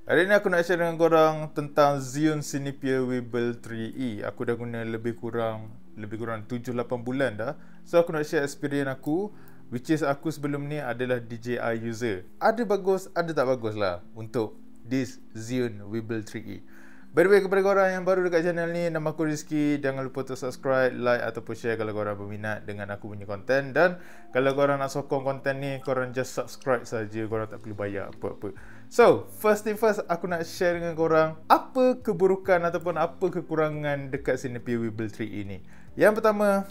Hari ni aku nak share dengan korang tentang Zhiyun Cinepia Weeble 3E. Aku dah guna lebih kurang 7-8 bulan dah. So aku nak share experience aku, which is aku sebelum ni adalah DJI user. Ada bagus, ada tak bagus lah untuk this Zhiyun Weeble 3E. By the way, kepada korang yang baru dekat channel ni, nama aku Rizky. Jangan lupa untuk subscribe, like ataupun share kalau korang berminat dengan aku punya konten. Dan kalau korang nak sokong konten ni, korang just subscribe saja. Korang tak perlu bayar apa-apa. So, first thing first, aku nak share dengan korang apa keburukan ataupun apa kekurangan dekat Cinepia Weeble 3E ni. Yang pertama,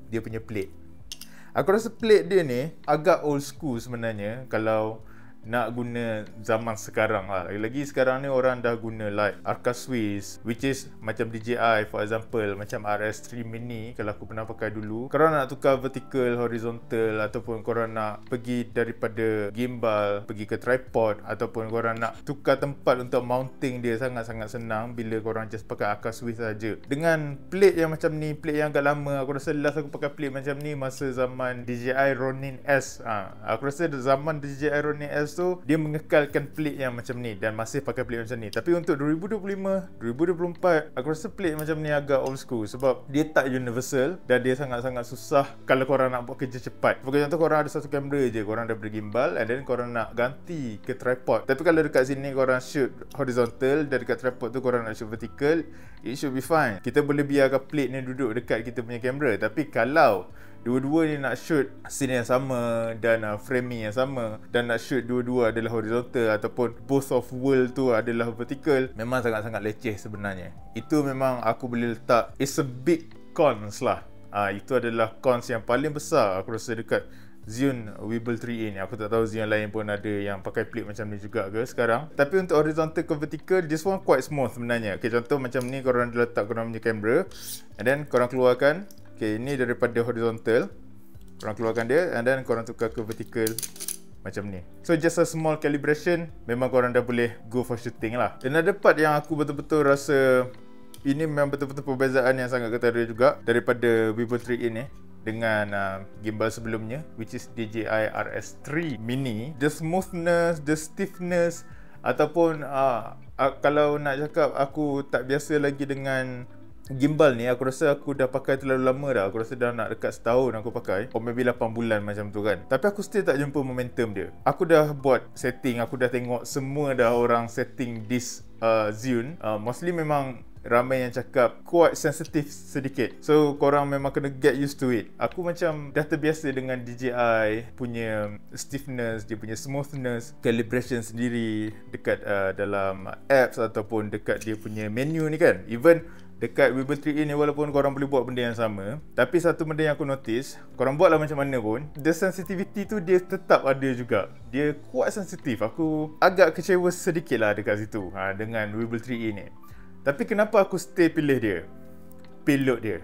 dia punya plate. Aku rasa plate dia ni agak old school sebenarnya kalau nak guna zaman sekarang lah. Lagi sekarang ni orang dah guna like Arca Swiss, which is macam DJI for example, macam RS3 Mini kalau aku pernah pakai dulu. Korang nak tukar vertical, horizontal, ataupun korang nak pergi daripada gimbal pergi ke tripod, ataupun korang nak tukar tempat untuk mounting dia, sangat-sangat senang bila korang just pakai Arca Swiss saja. Dengan plate yang macam ni, plate yang agak lama, aku rasa last aku pakai plate macam ni masa zaman DJI Ronin S. Aku rasa zaman DJI Ronin S tu dia mengekalkan plate yang macam ni dan masih pakai plate macam ni. Tapi untuk 2025, 2024, aku rasa plate macam ni agak old school sebab dia tak universal dan dia sangat-sangat susah kalau korang nak buat kerja cepat. Sebagai contoh, korang ada satu kamera je, korang dah bergimbal and then korang nak ganti ke tripod. Tapi kalau dekat sini korang shoot horizontal dan dekat tripod tu korang nak shoot vertical, it should be fine. Kita boleh biarkan plate ni duduk dekat kita punya kamera. Tapi kalau dua-dua ni nak shoot scene yang sama dan framing yang sama dan nak shoot dua-dua adalah horizontal ataupun both of world tu adalah vertical, memang sangat-sangat leceh sebenarnya. Itu memang aku boleh letak, it's a big cons lah. Itu adalah cons yang paling besar aku rasa dekat Zhiyun Weeble 3E ni. Aku tak tahu Zhiyun lain pun ada yang pakai plate macam ni juga ke sekarang. Tapi untuk horizontal ke vertical, this one quite smooth sebenarnya. Okay, contoh macam ni, korang letak korang punya kamera and then korang keluarkan. Okay, ini daripada horizontal, korang keluarkan dia and then korang tukar ke vertical macam ni. So just a small calibration, memang korang dah boleh go for shooting lah. Another part yang aku betul-betul rasa ini memang betul-betul perbezaan yang sangat ketara juga daripada Weeble 3E ni dengan gimbal sebelumnya, which is DJI RS3 Mini. The smoothness, the stiffness, ataupun kalau nak cakap aku tak biasa lagi dengan gimbal ni, aku rasa aku dah pakai terlalu lama dah. Aku rasa dah nak dekat setahun aku pakai, or maybe 8 bulan macam tu kan. Tapi aku still tak jumpa momentum dia. Aku dah buat setting, aku dah tengok semua dah orang setting this Zhiyun. Mostly memang ramai yang cakap quite sensitif sedikit. So korang memang kena get used to it. Aku macam dah terbiasa dengan DJI punya stiffness, dia punya smoothness, calibration sendiri dekat dalam apps ataupun dekat dia punya menu ni kan. Even dekat Weeble 3E ni, walaupun korang boleh buat benda yang sama, tapi satu benda yang aku notice, korang buatlah macam mana pun, the sensitivity tu dia tetap ada juga. Dia kuat sensitif. Aku agak kecewa sedikit lah dekat situ dengan Weeble 3E ni. Tapi kenapa aku stay pilih dia? Payload dia.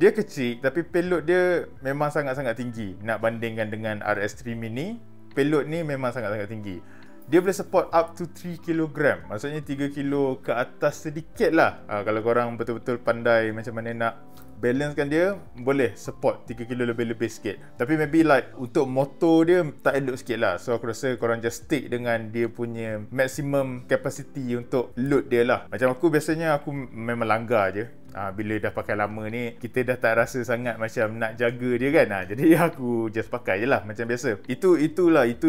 Dia kecil tapi payload dia memang sangat-sangat tinggi. Nak bandingkan dengan RS3 Mini, payload ni memang sangat-sangat tinggi. Dia boleh support up to 3 kg. Maksudnya 3 kg ke atas sedikit lah. Kalau korang betul-betul pandai macam mana nak balancekan dia, boleh support 3 kg lebih-lebih sikit. Tapi maybe like untuk motor dia tak elok sikit lah. So aku rasa korang just stick dengan dia punya maximum capacity untuk load dia lah. Macam aku biasanya aku memang langgar je. Bila dah pakai lama ni, kita dah tak rasa sangat macam nak jaga dia kan. Jadi aku just pakai je lah macam biasa. Itu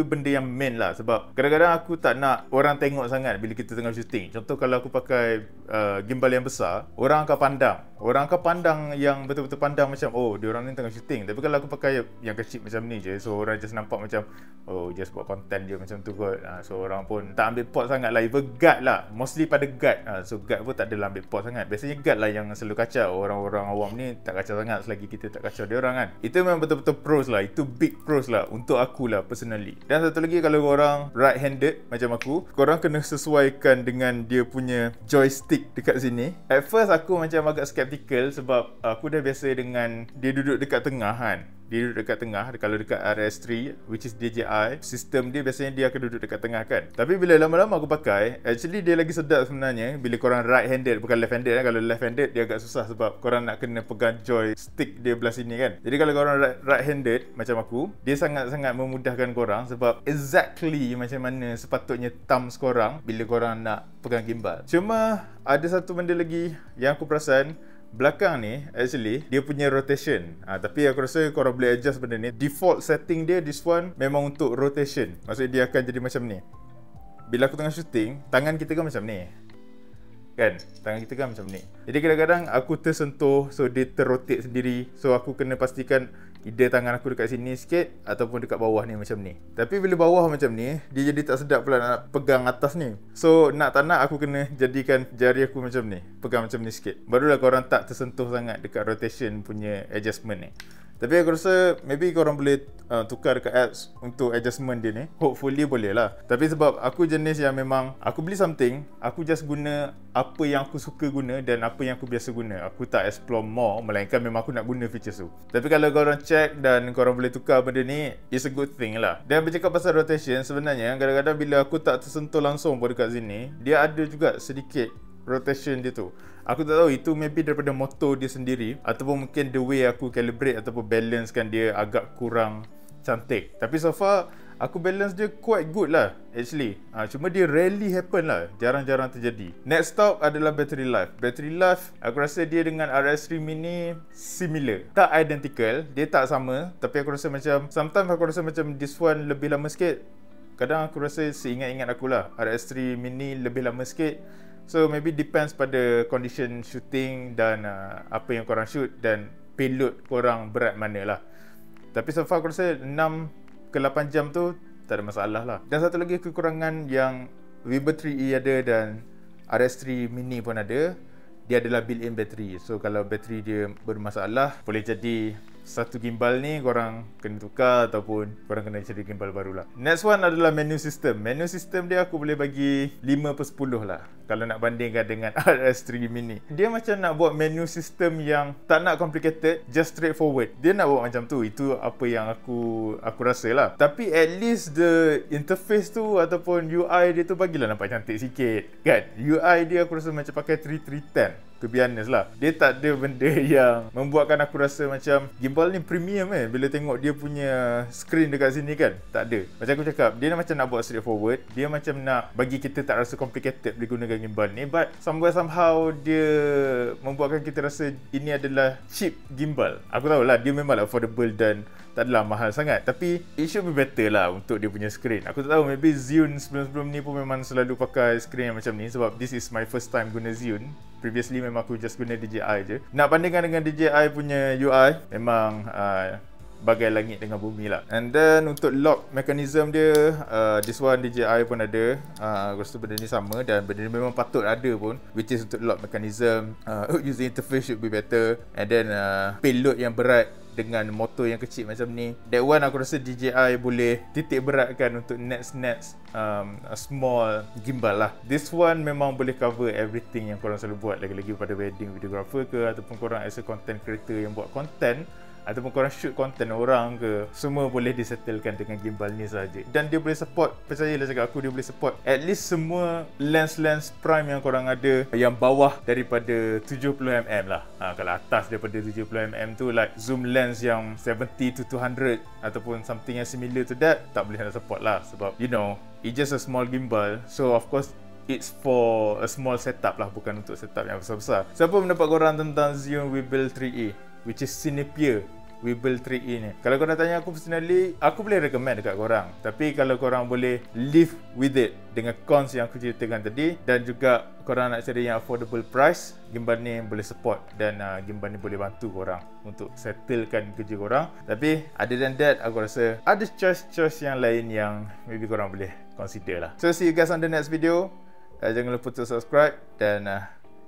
benda yang main lah. Sebab kadang-kadang aku tak nak orang tengok sangat bila kita tengah shooting. Contoh kalau aku pakai gimbal yang besar, orang akan pandang yang betul-betul pandang macam, oh dia orang ni tengah shooting. Tapi kalau aku pakai yang kecil macam ni je, so orang just nampak macam, oh just buat konten je macam tu kot. So orang pun tak ambil pot sangat lah. Even guard lah, mostly pada guard. So guard pun tak adalah ambil pot sangat. Biasanya guard lah yang selalu kacau. Orang-orang awam ni tak kacau sangat selagi kita tak kacau dia orang kan. Itu memang betul-betul pros lah. Itu big pros lah untuk aku lah personally. Dan satu lagi, kalau korang right handed macam aku, korang kena sesuaikan dengan dia punya joystick dekat sini. At first aku macam agak skeptical sebab aku dah biasa dengan dia duduk dekat tengah kan. dia duduk dekat tengah. Kalau dekat RS3 which is DJI, sistem dia biasanya dia akan duduk dekat tengah kan. Tapi bila lama-lama aku pakai, actually dia lagi sedap sebenarnya bila korang right handed, bukan left handed kan. Kalau left handed dia agak susah sebab korang nak kena pegang joy stick dia belah sini kan. Jadi kalau korang right handed macam aku, dia sangat-sangat memudahkan korang sebab exactly macam mana sepatutnya thumbs korang bila korang nak pegang gimbal. Cuma ada satu benda lagi yang aku perasan, belakang ni actually dia punya rotation. Tapi aku rasa korang boleh adjust benda ni. Default setting dia, this one memang untuk rotation. Maksudnya dia akan jadi macam ni. Bila aku tengah shooting, tangan kita kan macam ni kan, tangan kita kan macam ni. Jadi kadang-kadang aku tersentuh, so dia terrotate sendiri. So aku kena pastikan either tangan aku dekat sini sikit ataupun dekat bawah ni macam ni. Tapi bila bawah macam ni, dia jadi tak sedap pula nak pegang atas ni. So nak tak nak aku kena jadikan jari aku macam ni, pegang macam ni sikit. Barulah korang tak tersentuh sangat dekat rotation punya adjustment ni. Tapi aku rasa maybe korang boleh tukar dekat apps untuk adjustment dia ni. Hopefully boleh lah. Tapi sebab aku jenis yang memang aku beli something, aku just guna apa yang aku suka guna dan apa yang aku biasa guna. Aku tak explore more, melainkan memang aku nak guna features tu. Tapi kalau korang check dan korang boleh tukar benda ni, it's a good thing lah. Dan bercakap pasal rotation, sebenarnya kadang-kadang bila aku tak tersentuh langsung pun dekat sini, dia ada juga sedikit rotation dia tu. Aku tak tahu itu maybe daripada motor dia sendiri ataupun mungkin the way aku calibrate ataupun balance kan dia agak kurang cantik. Tapi so far aku balance dia quite good lah actually. Cuma dia rarely happen lah, jarang-jarang terjadi. Next stop adalah battery life. Battery life aku rasa dia dengan RS3 mini similar, tak identical, dia tak sama. Tapi aku rasa macam sometimes aku rasa macam this one lebih lama sikit. Kadang aku rasa seingat-ingat aku lah RS3 mini lebih lama sikit. So maybe depends pada condition shooting dan apa yang korang shoot dan payload korang berat mana lah. Tapi so far aku rasa 6 ke 8 jam tu tak ada masalah lah. Dan satu lagi kekurangan yang Weebill 3E ada dan RS3 mini pun ada, dia adalah built-in battery. So kalau bateri dia bermasalah, boleh jadi satu gimbal ni korang kena tukar ataupun korang kena cari gimbal baru lah. Next one adalah menu system. Menu system dia aku boleh bagi 5/10 lah kalau nak bandingkan dengan RS3 mini. Dia macam nak buat menu system yang tak nak complicated, just straightforward. Dia nak buat macam tu. Itu apa yang aku rasa lah. Tapi at least the interface tu ataupun UI dia tu bagilah nampak cantik sikit kan. UI dia aku rasa macam pakai 3310, to be honest lah. Dia tak ada benda yang membuatkan aku rasa macam gimbal ni premium bila tengok dia punya screen dekat sini kan. Tak ada. Macam aku cakap, dia macam nak buat straightforward. Dia macam nak bagi kita tak rasa complicated bila gunakan gimbal ni. But somehow dia membuatkan kita rasa ini adalah cheap gimbal. Aku tahulah dia memang affordable dan tak adalah mahal sangat. Tapi it should be better lah untuk dia punya screen. Aku tak tahu, maybe Zhiyun sebelum-sebelum ni pun memang selalu pakai screen yang macam ni. Sebab this is my first time guna Zhiyun. Previously memang aku just guna DJI je. Nak bandingkan dengan DJI punya UI, memang bagai langit dengan bumi lah. And then untuk lock mechanism dia, this one DJI pun ada. Aku rasa benda ni sama dan benda ni memang patut ada pun, which is untuk lock mechanism. User interface should be better. And then payload yang berat dengan motor yang kecil macam ni, that one aku rasa DJI boleh titik beratkan untuk next small gimbal lah. This one memang boleh cover everything yang korang selalu buat, lagi-lagi pada wedding videographer ke, ataupun korang as a content creator yang buat content, ataupun korang shoot content orang ke, semua boleh disettlekan dengan gimbal ni saja. Dan dia boleh support, percayalah cakap aku, dia boleh support at least semua lens prime yang korang ada, yang bawah daripada 70mm lah. Kalau atas daripada 70mm tu like zoom lens yang 70 to 200 ataupun something yang similar to that, tak boleh nak support lah. Sebab you know, it's just a small gimbal. So of course it's for a small setup lah, bukan untuk setup yang besar-besar. Siapa pendapat korang tentang Zhiyun Weebill 3E, which is Cinepeer Weebill 3E ni? Kalau korang tanya aku personally, aku boleh recommend dekat korang. Tapi kalau korang boleh live with it dengan cons yang aku ceritakan tadi, dan juga korang nak cari yang affordable price, gimbal ni boleh support. Dan gimbal ni boleh bantu korang untuk settlekan kerja korang. Tapi other than that, aku rasa ada choice yang lain yang maybe korang boleh consider lah. So see you guys on the next video. Jangan lupa untuk subscribe dan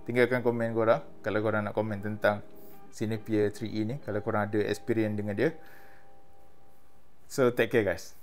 tinggalkan komen korang kalau korang nak komen tentang Cinepeer 3E ni, kalau korang ada experience dengan dia. So take care guys.